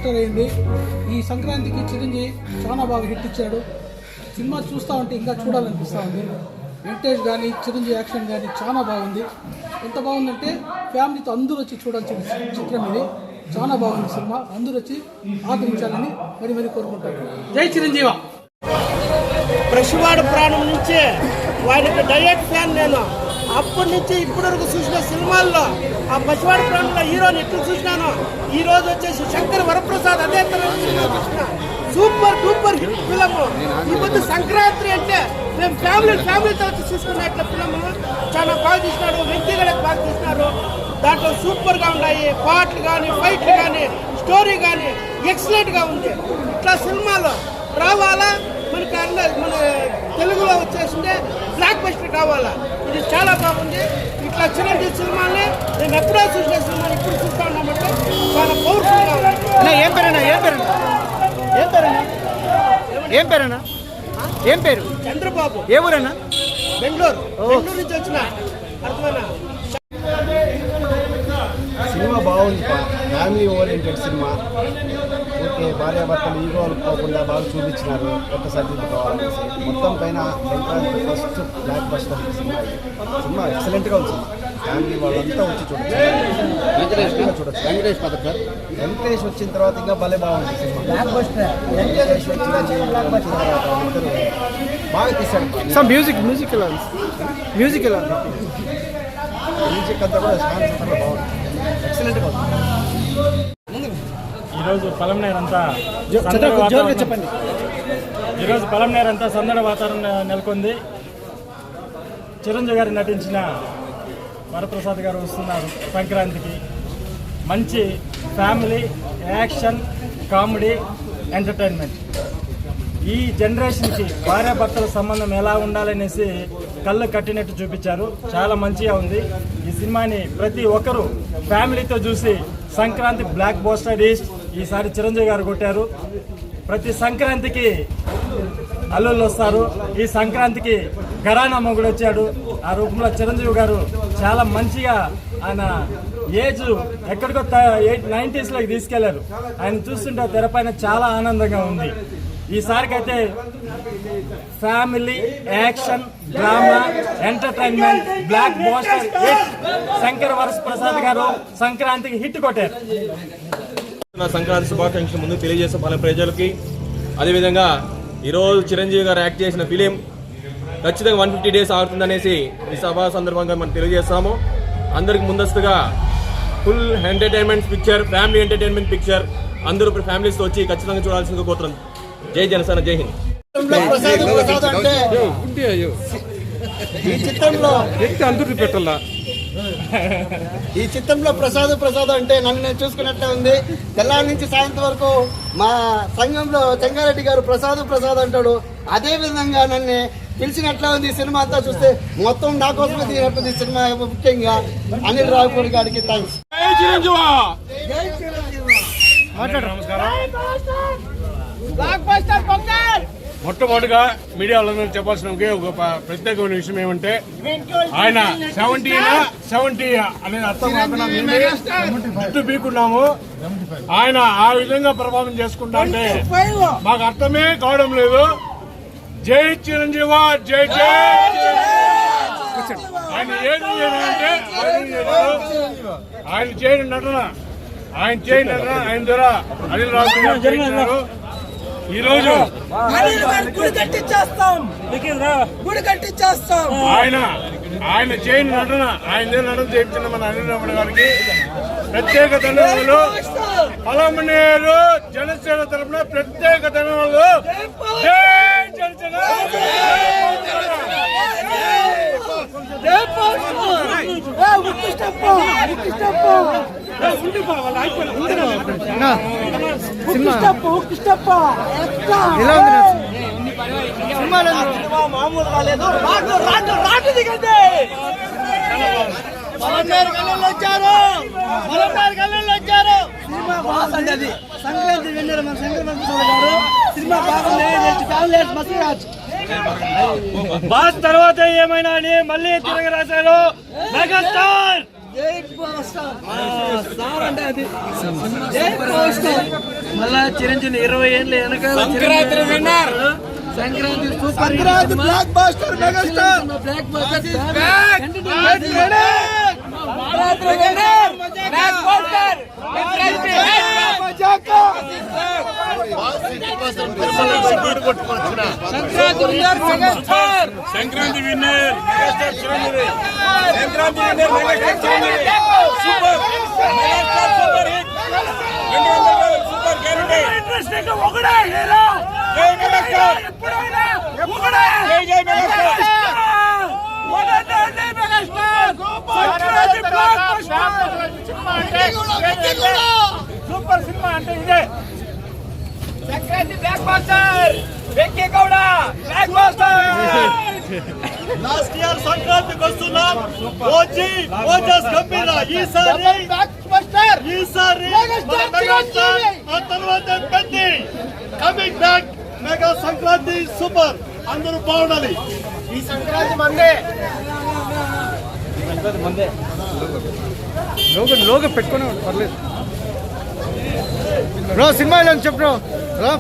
Buster అయింది. ఈ సంక్రాంతికి చిరంజీవి చాలా బాగా హిట్ ఇచ్చాడు. సినిమా చూస్తూ ఉంటే ఇంకా చూడాలనిపిస్తూ ఉంది. వెంకటేష్ కానీ చిరంజీవి యాక్షన్ కానీ చాలా బాగుంది. ఎంత బాగుందంటే ఫ్యామిలీతో అందరూ వచ్చి చూడాల్సిన చిత్రం ఇది. చాలా బాగుంది సినిమా. అందరూ వచ్చి ఆదరించాలని మరి కోరుకుంటారు. జై చిరంజీవ. ప్రశివాడ ప్రాణం నుంచి వారికి డైరెక్ట్ ఫ్యాన్ నేను. అప్పటి నుంచి ఇప్పటి వరకు చూసిన సినిమాల్లో ఆ పసివాడ ప్రాణంలో హీరోని ఎట్లు చూసినాను. ఈ రోజు వచ్చేసి శంకర్ వరప్రసాద్ అదే తరహా చూసిన సూపర్ డూపర్ హిట్ ఫిలము. ఈ మధ్య సంక్రాంతి అంటే మేము ఫ్యామిలీతో వచ్చి చూసుకున్నట్ల ఫిలము చాలా బాగా తీసినాడు. వ్యక్తిగత బాగా తీసినారు. దాంట్లో సూపర్గా ఉన్నాయి. పాటలు కానీ ఫైట్లు కానీ స్టోరీ కానీ ఎక్సలెంట్గా ఉంది. ఇట్లా సినిమాలో రావాలా మనకి మన తెలుగులో వచ్చేసిందే బ్లాక్ బస్టర్ కావాలా. ఇది చాలా బాగుంది. ఇట్లా చిరంజీవి సినిమాని నేను ఎప్పుడో చూసిన సినిమాని ఇప్పుడు చూస్తా ఉన్నామంటే చాలా పవర్ఫుల్గా ఉంది. ఏం పేరు? చంద్రబాబు. ఏ ఊరన్నా? బెంగళూరు నుంచి వచ్చిన. అర్థమైనా సినిమా బాగుంది. Family oriented cinema. ఓకే, భార్యాభర్తలు ఈగోలు పోకుండా బాగా చూపించినారు. కొత్త సబ్జెక్ట్ కావాలనేసి మొత్తం పైన Sankranti first block buster cinema ఎక్సలెంట్గా ఉంది. ఫ్యామిలీ వాళ్ళంతా వచ్చి చూడొచ్చు. వెంకటేష్ వచ్చిన తర్వాత ఇంకా భలే బాగుంది సినిమా. వెంకటేష్ వచ్చిన తర్వాత ఇద్దరు బాగా తీశాడు. మ్యూజిక్ ఎలా ఉంది? మ్యూజిక్ అంతా కూడా సాంగ్స్ అంతా బాగుంది. ఎక్సలెంట్గా ఉంది. ఈరోజు పలంనేరు అంతా సందడి వాతావరణం నెలకొంది. చిరంజీవి గారు నటించిన వరప్రసాద్ గారు వస్తున్నారు సంక్రాంతికి. మంచి ఫ్యామిలీ యాక్షన్ కామెడీ ఎంటర్టైన్మెంట్. ఈ జనరేషన్కి భార్యాభర్తల సంబంధం ఎలా ఉండాలనేసి కళ్ళు కట్టినట్టు చూపించారు. చాలా మంచిగా ఉంది. ఈ సినిమాని ప్రతి ఒక్కరూ ఫ్యామిలీతో చూసి సంక్రాంతి బ్లాక్ బస్టర్ ఈస్ట్ ఈసారి చిరంజీవి గారు కొట్టారు. ప్రతి సంక్రాంతికి అల్లుళ్ళు వస్తారు. ఈ సంక్రాంతికి ఘరానా మొగుడు వచ్చాడు. ఆ రూపంలో చిరంజీవి గారు చాలా మంచిగా ఆయన ఏజ్ ఎక్కడికో 90s తీసుకెళ్లారు. ఆయన చూస్తుంటే తెరపైన చాలా ఆనందంగా ఉంది. ఈసారికైతే family action drama entertainment blockbuster hit. Shankar Varaprasad గారు సంక్రాంతికి హిట్ కొట్టారు. సంక్రాంతి శుభాకాంక్షలు ముందు తెలియజేసే పలు ప్రజలకి. అదేవిధంగా ఈరోజు చిరంజీవి గారు యాక్ట్ చేసిన ఫిలిం ఖచ్చితంగా 150 days ఆడుతుందనేసి ఈ సభా సందర్భంగా మనం తెలియజేస్తాము. అందరికి ముందస్తుగా full entertainment picture, family entertainment picture. అందరూ ఇప్పుడు ఫ్యామిలీస్తో వచ్చి ఖచ్చితంగా చూడాల్సిందిగా కోరుతున్నాం. జై జనసేన, జై హింద్. ఈ చిత్రంలో ప్రసాద్ అంటే నన్ను నేను చూసుకున్నట్టే ఉంది. తెల్లారి నుంచి సాయంత్రం వరకు మా సంఘంలో చెంగారెడ్డి గారు ప్రసాద్ అంటాడు. అదే విధంగా నన్ను పిలిచినట్లే ఉంది. ఈ సినిమా అంతా చూస్తే మొత్తం నా కోసమే తీసినట్టుంది ఈ సినిమా. ముఖ్యంగా అనిల్ రావుపూడి గారికి థ్యాంక్స్. మొట్టమొదటిగా మీడియా వాళ్ళందరూ చెప్పాల్సిన ఒక ప్రత్యేకమైన విషయం ఏమంటే ఆయన 70 అనేది అర్థం కాకుండా జుట్టు పీకున్నాము. ఆయన ఆ విధంగా ప్రభావం చేసుకుంటా అంటే మాకు అర్థమే కావడం లేదు. జై చిరంజీవ, జై జై. ఆయన ఏం అంటే ఆయన చేయని నటన ఆయన ద్వారా అనిల్ రావు ఈరోజు ఆయన చేయని నటన నటన చేయించిన మన అనిల్ రావు గారికి ప్రత్యేక ధన్యవాదాలు. పలమనేరు జనసేన తరఫున ప్రత్యేక ధన్యవాదాలు. మామూలుగా లేదు. రాటు దిగండి. వచ్చారు సినిమా బాగుంది. అది సంక్రాంతి విన్నర్ మన శంకర్ గారు. సినిమా బాగుంది. బాస్ తర్వాత ఏమైనా అని మళ్ళీ తిరగరాశారు మెగాస్టార్. మళ్ళా చిరంజీవి 20 ఏళ్ళు వెనకాల Sankranti super blockbuster megastar block Sankranti winner megastar Chiranjeevi. Sankranti winner megastar Chiranjeevi. Super megastar super hit 200 super guarantee. Interesting ఒకడే హీరో. జై మెగాస్టార్. ఎప్పుడైనా ఒకడే. జై మెగాస్టార్. ఒకటే మెగాస్టార్. Sankranti blockbuster. సూపర్ సినిమా అంటే ఇదే. Sankranti blockbuster. Venky Gowda blockbuster. Last year సంక్రాంతికి వస్తున్నాం. ఓజస్ గంభీర ఈసారి మెగాస్టార్, ఆ తర్వాత Peddi coming back. Mega Sankranti super. అందరూ బాగుండాలి. ఈ సంక్రాంతి మందే. లోగో పెట్టుకునే పర్లేదు బ్రో. సినిమా ఇలా చెప్పు బ్రో.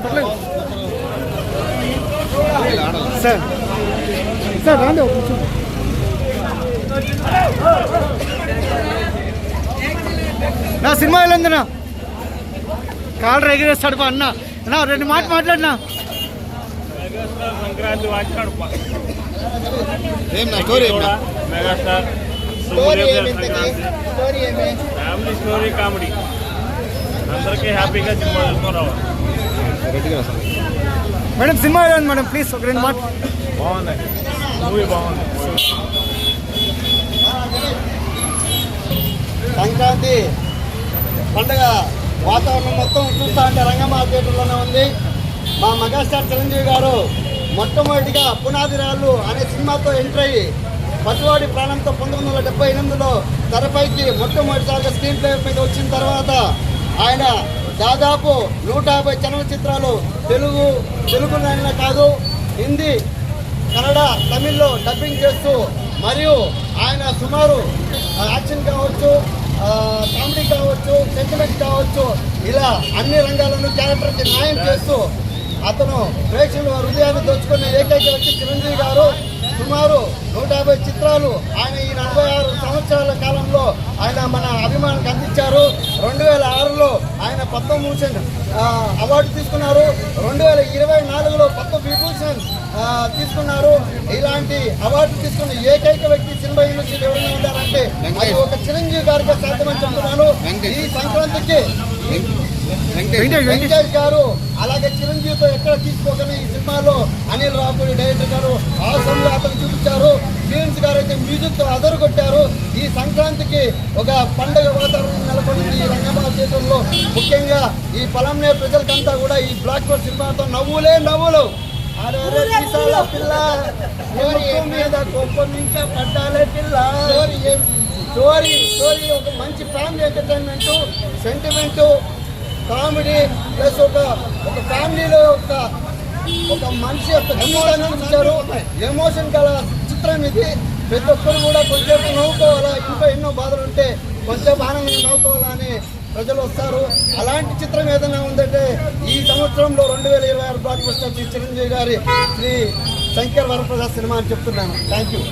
పర్లేదు సార్. సార్ రాండి ఒక నిమిషం. నా సినిమా ఎలా ఉందన్నా? కాళ్ళు ఎగిరేస్తాడు అన్న. అన్నా 2 మాటలు మాట్లాడినా. సంక్రాంతి వాచాడు story megastar. Family story comedy. అందరికీ హ్యాపీగా సినిమా చూసుకొని రావాలి. మేడం సినిమా ఎలా ఉంది మేడం? ప్లీజ్ ఒక 2 మాటలు. బాగుంది మూవీ, బాగుంది. సంక్రాంతి పండుగ వాతావరణం మొత్తం చూస్తా అంటే రంగమాల థియేటర్లోనే ఉంది. మా మెగాస్టార్ చిరంజీవి గారు మొట్టమొదటిగా పునాది రాళ్ళు అనే సినిమాతో ఎంటర్ అయ్యి పసివాడి ప్రాణంతో 1978లో తెరపైకి మొట్టమొదటిసారిగా స్క్రీన్ ప్లే మీద వచ్చిన తర్వాత ఆయన దాదాపు 150 చలనచిత్రాలు తెలుగులోనే కాదు హిందీ, కన్నడ, తమిళ్లో డబ్బింగ్ చేస్తూ మరియు ఆయన సుమారు యాక్షన్ కావచ్చు, కామెడీ కావచ్చు, సెంటిమెంట్ కావచ్చు, ఇలా అన్ని రంగాలను క్యారెక్టర్కి న్యాయం చేస్తూ అతను ప్రేక్షకుల హృదయాన్ని దోచుకున్న ఏకైక వ్యక్తి చిరంజీవి గారు. సుమారు 150 చిత్రాలు ఆయన ఈ 46 సంవత్సరాల కాలంలో ఆయన మన అభిమానానికి అందించారు. 2006లో ఆయన పద్మభూషణ్ అవార్డు తీసుకున్నారు. 2024లో పద్మవిభూషణ్ తీసుకున్నారు. ఇలాంటి అవార్డు తీసుకున్న ఏకైక వ్యక్తి సినిమా ఇండస్ట్రీలో ఎవరైనా ఉన్నారంటే అది ఒక చిరంజీవి గారికి సాధ్యమని చెప్తున్నాను. ఈ సంక్రాంతికి వెంకటేష్ గారు అలాగే చిరంజీవితో ఎక్కడ తీసుకోకనే ఈ సినిమాలో అనిల్ రావుపూడి డైరెక్టర్ గారు ఆసంలో అతను చూపించారు. ఫిలిమ్స్ గారు అయితే మ్యూజిక్ తో అదరగొట్టారు. ఈ సంక్రాంతికి ఒక పండుగ వాతావరణం నెలకొంది ఈ రంగమాల థియేటర్లో. ముఖ్యంగా ఈ పలంనే ప్రజలకంతా కూడా ఈ బ్లాక్ బస్టర్ సినిమాతో నవ్వులే నవ్వులు. పిల్ల మీద కోపం ఇంకా పడ్డాలే పిల్ల. స్టోరీ ఒక మంచి family entertainment, sentiment, comedy plus ఒక ఫ్యామిలీలో ఒక మనిషి యొక్క జీవితాన్ని చూపించారు. ఎమోషన్ గల చిత్రం ఇది. ప్రతి ఒక్కరు కూడా కొంచెం నవ్వుకోవాలా, ఇంకా ఎన్నో బాధలు ఉంటే కొంచెం ఆనందంగా నవ్వుకోవాలని ప్రజలు వస్తారు. అలాంటి చిత్రం ఏదైనా ఉందంటే ఈ సంవత్సరంలో 2026 బ్లాక్ బస్టర్ చిరంజీవి గారి శ్రీ శంకర్ వరప్రసాద్ సినిమా అని చెప్తున్నాను. Thank you.